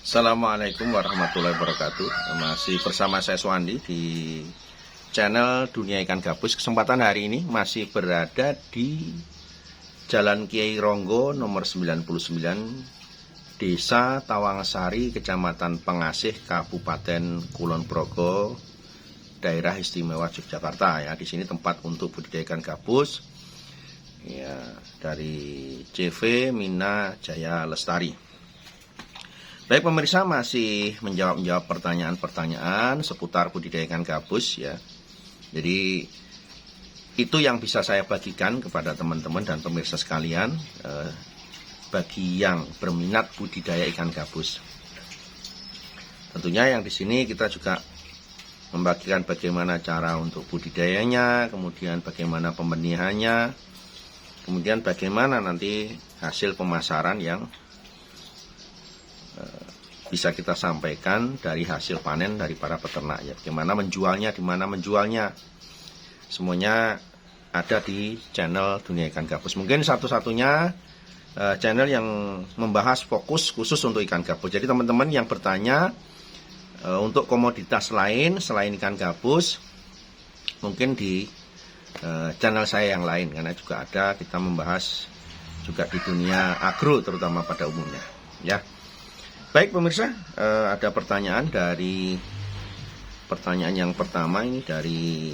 Assalamualaikum warahmatullahi wabarakatuh. Masih bersama saya Suwandi di channel Dunia Ikan Gabus. Kesempatan hari ini masih berada di Jalan Kiai Ronggo nomor 99, Desa Tawangsari, Kecamatan Pengasih, Kabupaten Kulon Progo, Daerah Istimewa Yogyakarta. Ya, di sini tempat untuk budidaya ikan gabus. Ya, dari CV Mina Jaya Lestari. Baik pemirsa, masih menjawab pertanyaan-pertanyaan seputar budidaya ikan gabus ya. Jadi itu yang bisa saya bagikan kepada teman-teman dan pemirsa sekalian bagi yang berminat budidaya ikan gabus. Tentunya yang di sini kita juga membagikan bagaimana cara untuk budidayanya, kemudian bagaimana pembenihannya, kemudian bagaimana nanti hasil pemasaran yang bisa kita sampaikan dari hasil panen dari para peternak ya. Bagaimana menjualnya, di mana menjualnya, semuanya ada di channel Dunia Ikan Gabus. Mungkin satu-satunya channel yang membahas fokus khusus untuk ikan gabus. Jadi teman-teman yang bertanya untuk komoditas lain selain ikan gabus, mungkin di channel saya yang lain, karena juga ada kita membahas juga di dunia agro terutama pada umumnya ya. Baik pemirsa, ada pertanyaan yang pertama ini dari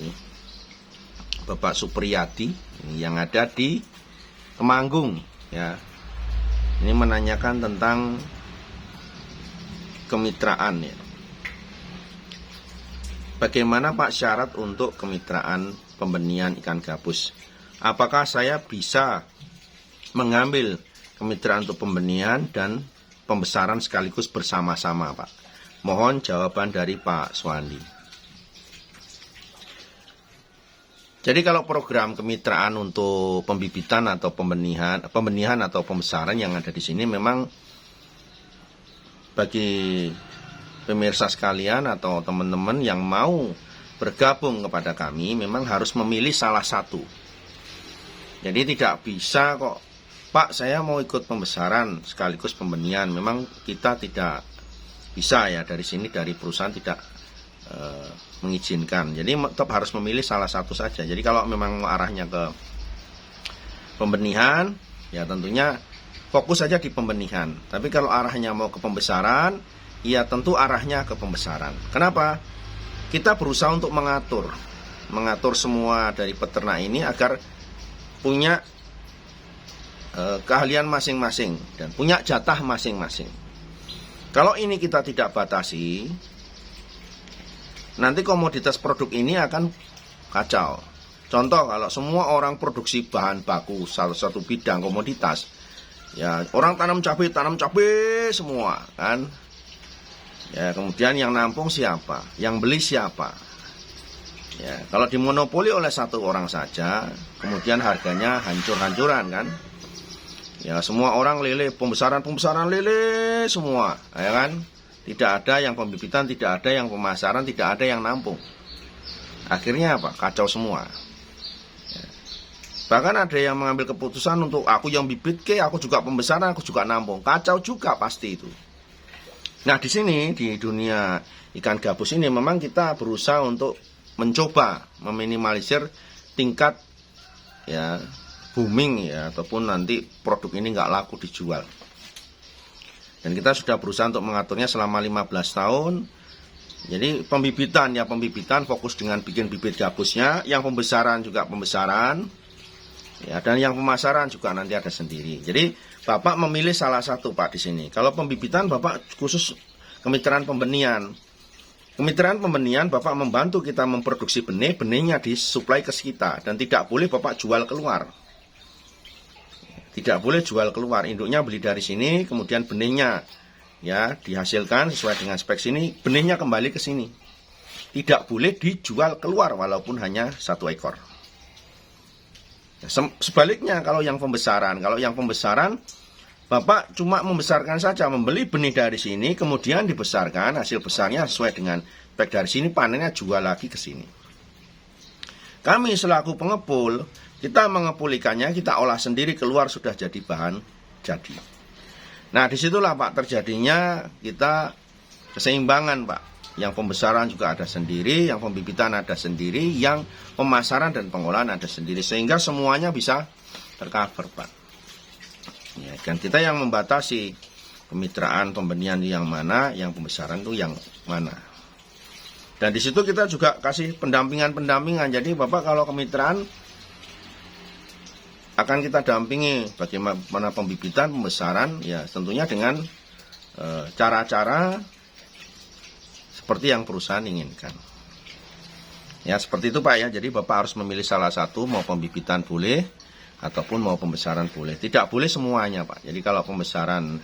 Bapak Supriyadi yang ada di Temanggung ya. Ini menanyakan tentang kemitraan ya. Bagaimana Pak syarat untuk kemitraan pembenihan ikan gabus? Apakah saya bisa mengambil kemitraan untuk pembenihan dan pembesaran sekaligus bersama-sama, Pak? Mohon jawaban dari Pak Suwandi. Jadi kalau program kemitraan untuk pembibitan atau pembenihan atau pembesaran yang ada di sini, memang bagi pemirsa sekalian atau teman-teman yang mau bergabung kepada kami, memang harus memilih salah satu. Jadi tidak bisa kok, Pak, saya mau ikut pembesaran sekaligus pembenihan. Memang kita tidak bisa ya, dari sini, dari perusahaan tidak mengizinkan. Jadi tetap harus memilih salah satu saja. Jadi kalau memang arahnya ke pembenihan, ya tentunya fokus saja di pembenihan. Tapi kalau arahnya mau ke pembesaran, ya tentu arahnya ke pembesaran. Kenapa? Kita berusaha untuk mengatur semua dari peternak ini agar punya keahlian masing-masing dan punya jatah masing-masing. Kalau ini kita tidak batasi, nanti komoditas produk ini akan kacau. Contoh, kalau semua orang produksi bahan baku satu bidang komoditas, ya orang tanam cabai semua kan. Ya, kemudian yang nampung siapa? Yang beli siapa? Ya, kalau dimonopoli oleh satu orang saja, kemudian harganya hancur-hancuran kan. Ya, semua orang lele, pembesaran lele semua, ya kan? Tidak ada yang pembibitan, tidak ada yang pemasaran, tidak ada yang nampung. Akhirnya apa? Kacau semua. Ya. Bahkan ada yang mengambil keputusan untuk aku yang bibit aku juga pembesaran, aku juga nampung. Kacau juga pasti itu. Nah, di sini di dunia ikan gabus ini memang kita berusaha untuk mencoba meminimalisir tingkat ya booming ya, ataupun nanti produk ini nggak laku dijual. Dan kita sudah berusaha untuk mengaturnya selama 15 tahun. Jadi pembibitan fokus dengan bikin bibit gabusnya, yang pembesaran juga pembesaran ya, dan yang pemasaran juga nanti ada sendiri. Jadi Bapak memilih salah satu, Pak, di sini. Kalau pembibitan Bapak khusus kemitraan pembenihan. Kemitraan pembenihan Bapak membantu kita memproduksi benihnya disuplai ke kita, dan tidak boleh Bapak jual keluar. Tidak boleh jual keluar, induknya beli dari sini, kemudian benihnya ya dihasilkan sesuai dengan spek sini, benihnya kembali ke sini. Tidak boleh dijual keluar walaupun hanya 1 ekor. Sebaliknya kalau yang pembesaran Bapak cuma membesarkan saja, membeli benih dari sini, kemudian dibesarkan, hasil besarnya sesuai dengan spek dari sini, panennya jual lagi ke sini. Kami selaku pengepul, kita mengepul ikannya, kita olah sendiri, keluar sudah jadi bahan jadi. Nah, disitulah Pak terjadinya kita keseimbangan Pak. Yang pembesaran juga ada sendiri, yang pembibitan ada sendiri, yang pemasaran dan pengolahan ada sendiri. Sehingga semuanya bisa tercover Pak. Ya, dan kita yang membatasi kemitraan pembenihan yang mana, yang pembesaran itu yang mana. Dan di situ kita juga kasih pendampingan. Jadi Bapak kalau kemitraan akan kita dampingi bagaimana pembibitan, pembesaran, ya tentunya dengan cara-cara seperti yang perusahaan inginkan. Ya seperti itu Pak ya. Jadi Bapak harus memilih salah satu, mau pembibitan boleh ataupun mau pembesaran boleh. Tidak boleh semuanya Pak. Jadi kalau pembesaran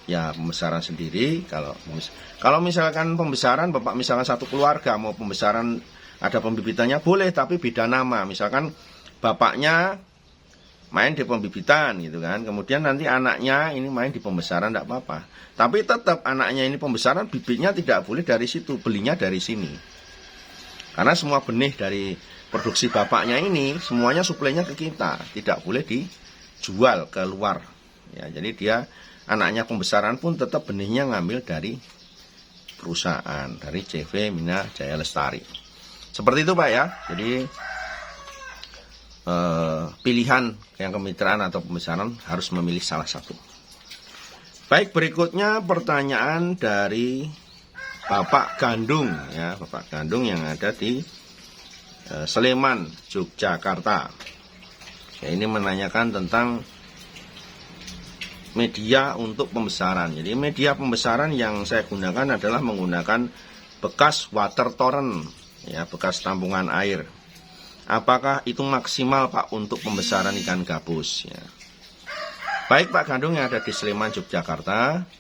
ya pembesaran sendiri. Kalau misalkan pembesaran Bapak misalkan satu keluarga mau pembesaran ada pembibitannya boleh, tapi beda nama. Misalkan bapaknya main di pembibitan gitu kan, kemudian nanti anaknya ini main di pembesaran, tidak apa-apa. Tapi tetap anaknya ini pembesaran, bibitnya tidak boleh dari situ, belinya dari sini. Karena semua benih dari produksi bapaknya ini semuanya suplainya ke kita, tidak boleh dijual ke luar. Ya, jadi dia anaknya pembesaran pun tetap benihnya ngambil dari perusahaan, dari CV Mina Jaya Lestari. Seperti itu Pak ya. Jadi pilihan yang kemitraan atau pembesaran harus memilih salah satu. Baik, berikutnya pertanyaan dari Bapak Gandung ya, Bapak Gandung yang ada di Sleman, Yogyakarta. Ya, ini menanyakan tentang media untuk pembesaran. Jadi media pembesaran yang saya gunakan adalah menggunakan bekas water torrent ya, bekas tampungan air. Apakah itu maksimal Pak untuk pembesaran ikan gabus ya? Baik Pak Gandung yang ada di Sleman, Yogyakarta.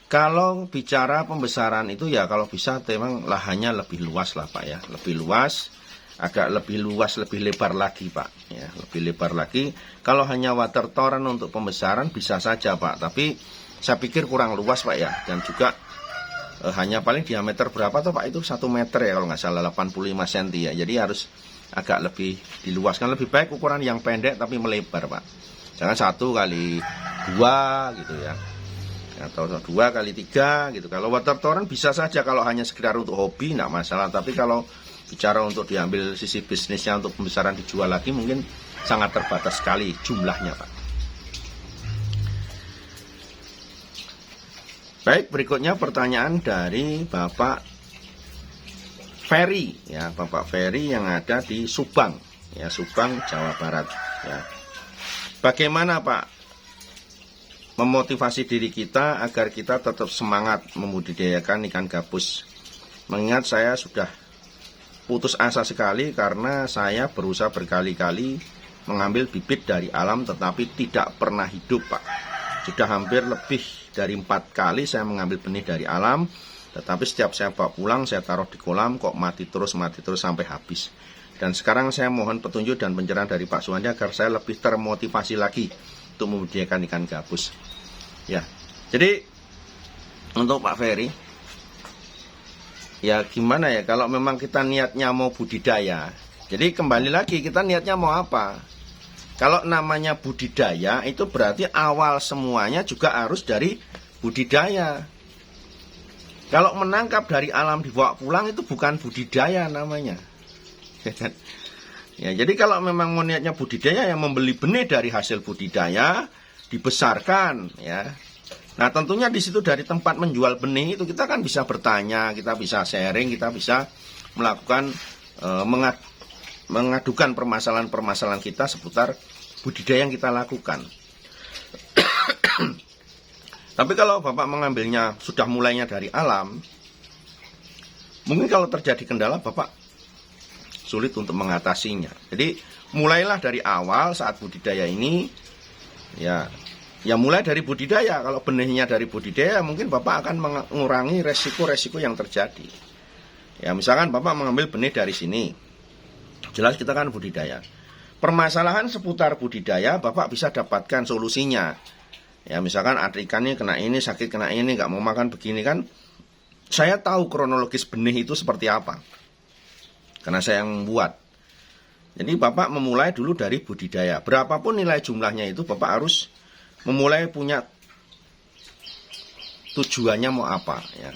Kalau bicara pembesaran itu ya kalau bisa memang lahannya lebih luas lah Pak ya. Lebih luas, agak lebih luas, lebih lebar lagi Pak ya, lebih lebar lagi. Kalau hanya water torrent untuk pembesaran bisa saja Pak, tapi saya pikir kurang luas Pak ya. Dan juga hanya paling diameter berapa tuh Pak, itu 1 meter ya kalau nggak salah, 85 cm ya. Jadi harus agak lebih diluaskan, lebih baik ukuran yang pendek tapi melebar Pak. Jangan 1 kali 2 gitu ya, atau 2 kali 3 gitu. Kalau water torrent bisa saja kalau hanya sekedar untuk hobi nggak masalah, tapi kalau bicara untuk diambil sisi bisnisnya untuk pembesaran dijual lagi mungkin sangat terbatas sekali jumlahnya Pak. Baik, berikutnya pertanyaan dari Bapak Ferry ya, Bapak Ferry yang ada di Subang ya, Subang, Jawa Barat ya. Bagaimana Pak memotivasi diri kita agar kita tetap semangat membudidayakan ikan gabus? Mengingat saya sudah putus asa sekali karena saya berusaha berkali-kali mengambil bibit dari alam tetapi tidak pernah hidup Pak. Sudah hampir lebih dari 4 kali saya mengambil benih dari alam, tetapi setiap saya bawa pulang saya taruh di kolam kok mati terus sampai habis. Dan sekarang saya mohon petunjuk dan pencerahan dari Pak Suwandi agar saya lebih termotivasi lagi untuk membudidayakan ikan gabus ya. Jadi untuk Pak Ferry ya gimana ya, kalau memang kita niatnya mau budidaya, jadi kembali lagi kita niatnya mau apa. Kalau namanya budidaya itu berarti awal semuanya juga harus dari budidaya. Kalau menangkap dari alam dibawa pulang itu bukan budidaya namanya. Ya, jadi kalau memang mau niatnya budidaya, yang membeli benih dari hasil budidaya dibesarkan ya. Nah tentunya di situ dari tempat menjual benih itu kita kan bisa bertanya, kita bisa sharing, kita bisa melakukan mengadukan permasalahan-permasalahan kita seputar budidaya yang kita lakukan. Tapi kalau Bapak mengambilnya sudah mulainya dari alam, mungkin kalau terjadi kendala Bapak sulit untuk mengatasinya. Jadi mulailah dari awal saat budidaya ini ya mulai dari budidaya. Kalau benihnya dari budidaya mungkin Bapak akan mengurangi resiko-resiko yang terjadi. Ya misalkan Bapak mengambil benih dari sini, jelas kita kan budidaya. Permasalahan seputar budidaya Bapak bisa dapatkan solusinya. Ya misalkan ada ikannya kena ini, sakit kena ini, nggak mau makan begini kan. Saya tahu kronologis benih itu seperti apa, karena saya yang membuat. Jadi Bapak memulai dulu dari budidaya. Berapapun nilai jumlahnya itu Bapak harus memulai punya tujuannya mau apa ya.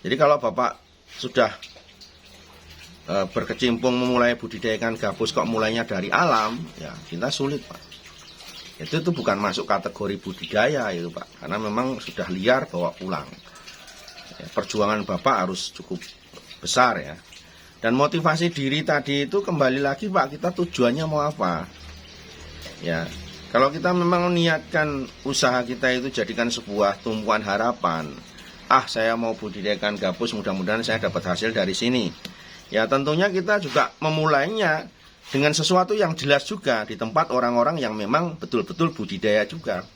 Jadi kalau Bapak sudah berkecimpung memulai budidaya ikan gabus kok mulainya dari alam, ya kita sulit Pak. Itu bukan masuk kategori budidaya itu Pak, karena memang sudah liar bawa pulang. Ya, perjuangan Bapak harus cukup besar ya. Dan motivasi diri tadi itu kembali lagi Pak, kita tujuannya mau apa? Ya, kalau kita memang niatkan usaha kita itu jadikan sebuah tumpuan harapan. Saya mau budidaya ikan gabus, mudah-mudahan saya dapat hasil dari sini. Ya tentunya kita juga memulainya dengan sesuatu yang jelas juga di tempat orang-orang yang memang betul-betul budidaya juga.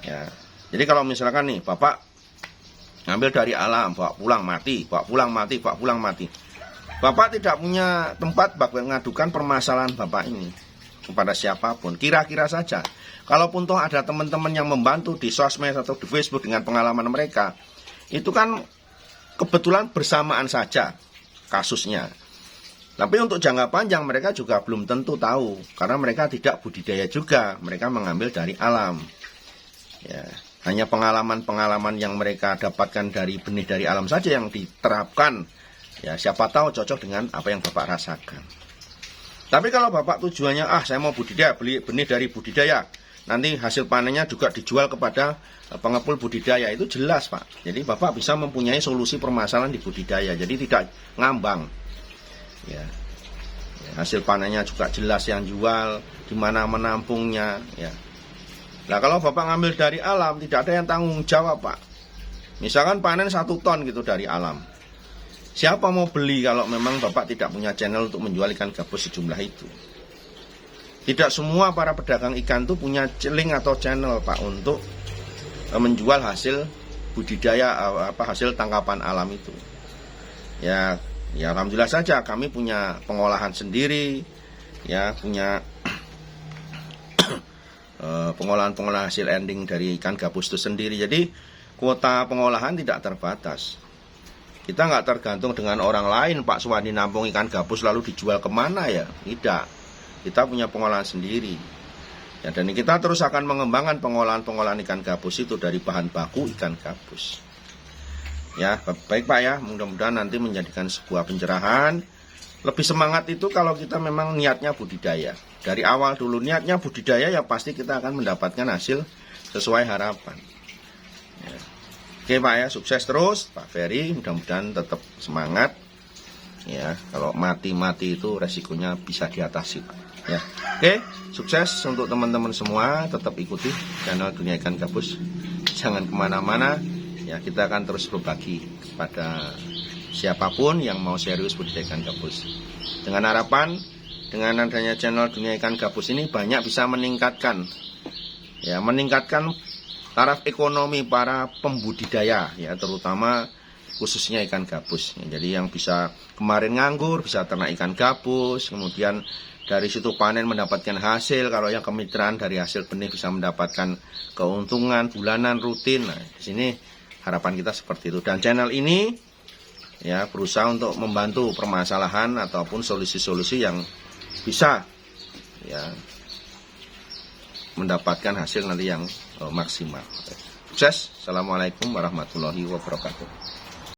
Ya, jadi kalau misalkan nih Bapak ngambil dari alam, bawa pulang mati, bawa pulang mati, bawa pulang mati. Bapak tidak punya tempat Bapak mengadukan permasalahan Bapak ini kepada siapapun. Kira-kira saja, kalaupun toh ada teman-teman yang membantu di sosmed atau di Facebook dengan pengalaman mereka, itu kan kebetulan bersamaan saja kasusnya. Tapi untuk jangka panjang mereka juga belum tentu tahu, karena mereka tidak budidaya juga, mereka mengambil dari alam. Ya, hanya pengalaman-pengalaman yang mereka dapatkan dari benih dari alam saja yang diterapkan. Ya, siapa tahu cocok dengan apa yang Bapak rasakan. Tapi kalau Bapak tujuannya, saya mau budidaya, beli benih dari budidaya, nanti hasil panennya juga dijual kepada pengepul budidaya, itu jelas Pak. Jadi Bapak bisa mempunyai solusi permasalahan di budidaya, jadi tidak ngambang. Ya, hasil panennya juga jelas yang jual, di mana menampungnya. Ya. Nah kalau Bapak ngambil dari alam, tidak ada yang tanggung jawab Pak. Misalkan panen 1 ton gitu dari alam. Siapa mau beli kalau memang Bapak tidak punya channel untuk menjual ikan gabus sejumlah itu? Tidak semua para pedagang ikan itu punya link atau channel Pak untuk menjual hasil budidaya, hasil tangkapan alam itu. Ya alhamdulillah saja kami punya pengolahan sendiri, ya punya pengolahan hasil ending dari ikan gabus itu sendiri. Jadi kuota pengolahan tidak terbatas. Kita nggak tergantung dengan orang lain, Pak Suwandi nampung ikan gabus lalu dijual kemana ya? Tidak. Kita punya pengolahan sendiri. Ya, dan kita terus akan mengembangkan pengolahan ikan gabus itu dari bahan baku ikan gabus. Ya, baik Pak ya, mudah-mudahan nanti menjadikan sebuah pencerahan. Lebih semangat itu kalau kita memang niatnya budidaya. Dari awal dulu niatnya budidaya, ya pasti kita akan mendapatkan hasil sesuai harapan. Ya. Oke Pak ya, sukses terus Pak Ferry, mudah-mudahan tetap semangat. Ya, kalau mati-mati itu resikonya bisa diatasi Pak. Ya. Oke, sukses untuk teman-teman semua, tetap ikuti channel Dunia Ikan Gabus. Jangan kemana-mana, ya kita akan terus berbagi kepada siapapun yang mau serius budidaya ikan gabus. Dengan harapan, dengan adanya channel Dunia Ikan Gabus ini banyak bisa meningkatkan taraf ekonomi para pembudidaya, ya terutama khususnya ikan gabus. Jadi yang bisa kemarin nganggur bisa ternak ikan gabus, kemudian dari situ panen mendapatkan hasil. Kalau yang kemitraan dari hasil benih bisa mendapatkan keuntungan bulanan rutin. Nah, di sini harapan kita seperti itu. Dan channel ini ya berusaha untuk membantu permasalahan ataupun solusi-solusi yang bisa ya mendapatkan hasil nanti yang maksimal. Sukses. Assalamualaikum warahmatullahi wabarakatuh.